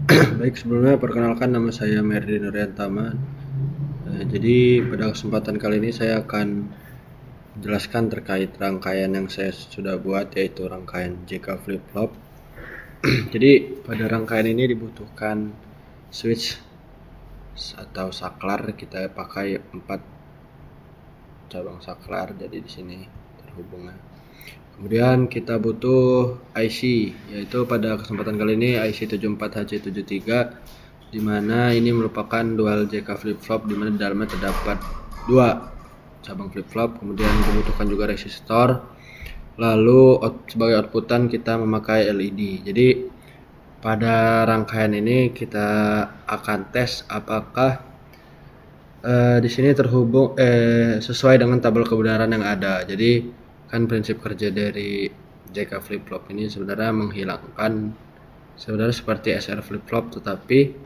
Baik, sebelumnya perkenalkan nama saya Merdi Nuriantama. Jadi pada kesempatan kali ini saya akan menjelaskan terkait rangkaian yang saya sudah buat, yaitu rangkaian JK Flip Flop. Jadi pada rangkaian ini dibutuhkan switch atau saklar. Kita pakai 4 cabang saklar, jadi di sini terhubungnya. Kemudian kita butuh IC, yaitu pada kesempatan kali ini IC 74HC73, di mana ini merupakan dual JK flip flop, di mana di dalamnya terdapat 2 cabang flip flop. Kemudian dibutuhkan juga resistor. Lalu sebagai outputan kita memakai LED. Jadi pada rangkaian ini kita akan tes apakah di sini terhubung sesuai dengan tabel kebenaran yang ada. Jadi kan prinsip kerja dari JK flip flop ini sebenarnya menghilangkan sebenarnya seperti SR flip flop, tetapi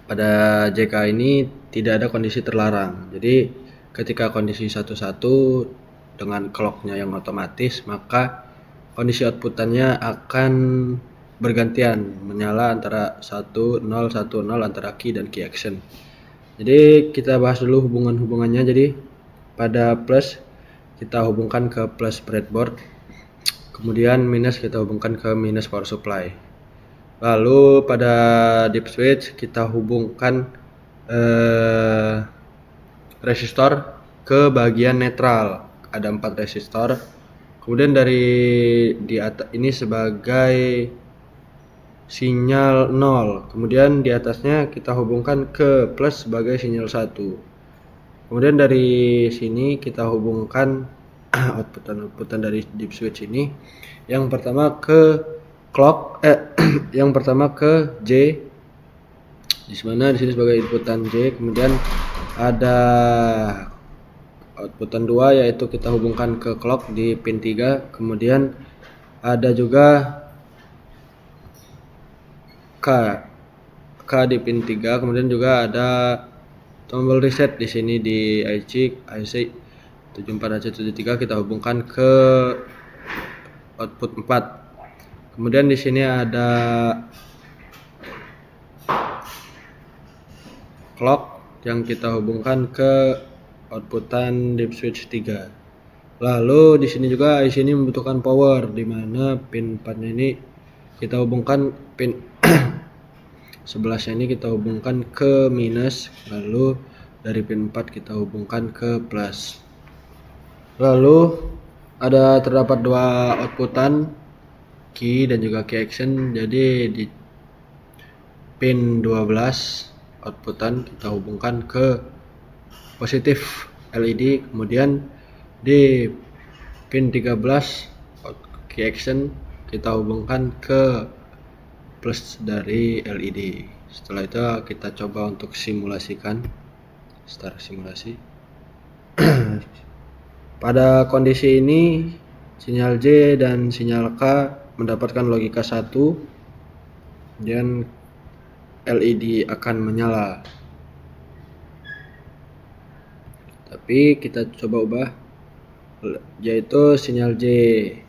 pada JK ini tidak ada kondisi terlarang. Jadi ketika kondisi 11 dengan clocknya yang otomatis, maka kondisi outputannya akan bergantian menyala antara 1010 antara key dan key action. Jadi kita bahas dulu hubungannya. Jadi pada plus kita hubungkan ke plus breadboard, kemudian minus kita hubungkan ke minus power supply. Lalu pada deep switch kita hubungkan resistor ke bagian netral. Ada 4 resistor. Kemudian dari di atas ini sebagai sinyal 0. Kemudian di atasnya kita hubungkan ke plus sebagai sinyal 1. Kemudian dari sini kita hubungkan outputan dari deep switch ini. Yang pertama ke clock yang pertama ke J, di mana di sini sebagai inputan J. Kemudian ada outputan 2, yaitu kita hubungkan ke clock di pin 3. Kemudian ada juga K di pin 3. Kemudian juga ada tombol reset di sini di IC 74HC73 kita hubungkan ke output 4. Kemudian di sini ada clock yang kita hubungkan ke outputan deep switch 3. Lalu di sini juga IC ini membutuhkan power, di mana pin 4-nya ini kita hubungkan pin 11 ini kita hubungkan ke minus, lalu dari pin 4 kita hubungkan ke plus. Lalu terdapat 2 outputan, key dan juga key action. Jadi di pin 12 outputan kita hubungkan ke positif LED, kemudian di pin 13 key action kita hubungkan ke plus dari LED. Setelah itu kita coba untuk simulasikan, start simulasi. Pada kondisi ini sinyal J dan sinyal K mendapatkan logika 1, dan LED akan menyala. Tapi kita coba ubah, yaitu sinyal J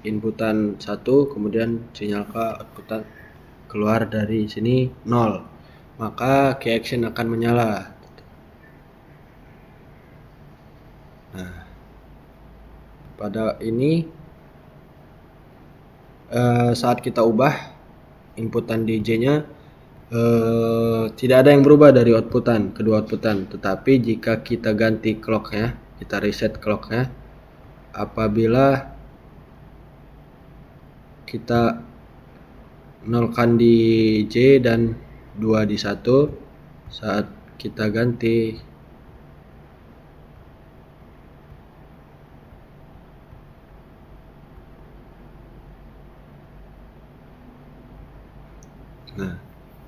inputan 1, kemudian sinyal K outputan keluar dari sini 0, maka key action akan menyala. Nah, pada ini saat kita ubah inputan DJ nya tidak ada yang berubah dari kedua outputan, tetapi jika kita ganti clocknya, kita reset clocknya, apabila kita nolkan di J dan 2 di 1, saat kita ganti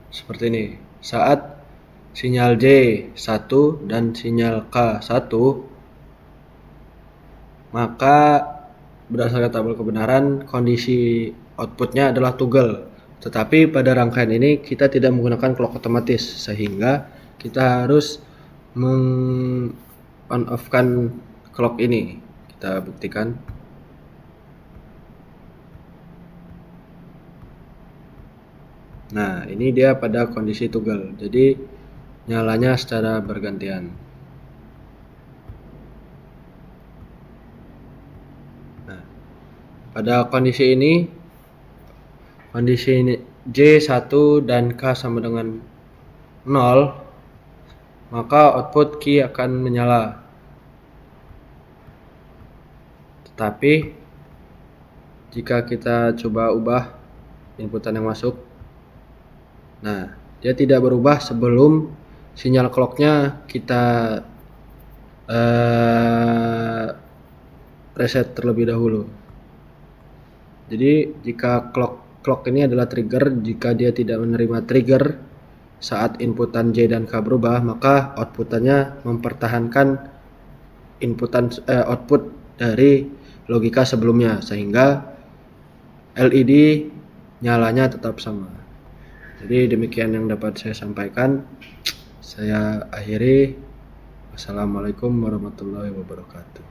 seperti ini. Saat sinyal J 1 dan sinyal K 1, maka berdasarkan tabel kebenaran kondisi outputnya adalah toggle. Tetapi pada rangkaian ini kita tidak menggunakan clock otomatis, sehingga kita harus on off kan clock ini. Kita buktikan. Nah, ini dia pada kondisi toggle. Jadi nyalanya secara bergantian. Nah, pada kondisi ini J1 dan K sama dengan 0, maka output key akan menyala. Tetapi jika kita coba ubah inputan yang masuk, nah dia tidak berubah sebelum sinyal clocknya kita reset terlebih dahulu. Jadi jika clock ini adalah trigger, jika dia tidak menerima trigger saat inputan J dan K berubah, maka outputannya mempertahankan output dari logika sebelumnya, sehingga LED nyalanya tetap sama. Jadi demikian yang dapat saya sampaikan. Saya akhiri. Wassalamualaikum warahmatullahi wabarakatuh.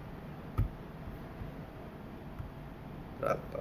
Berapa?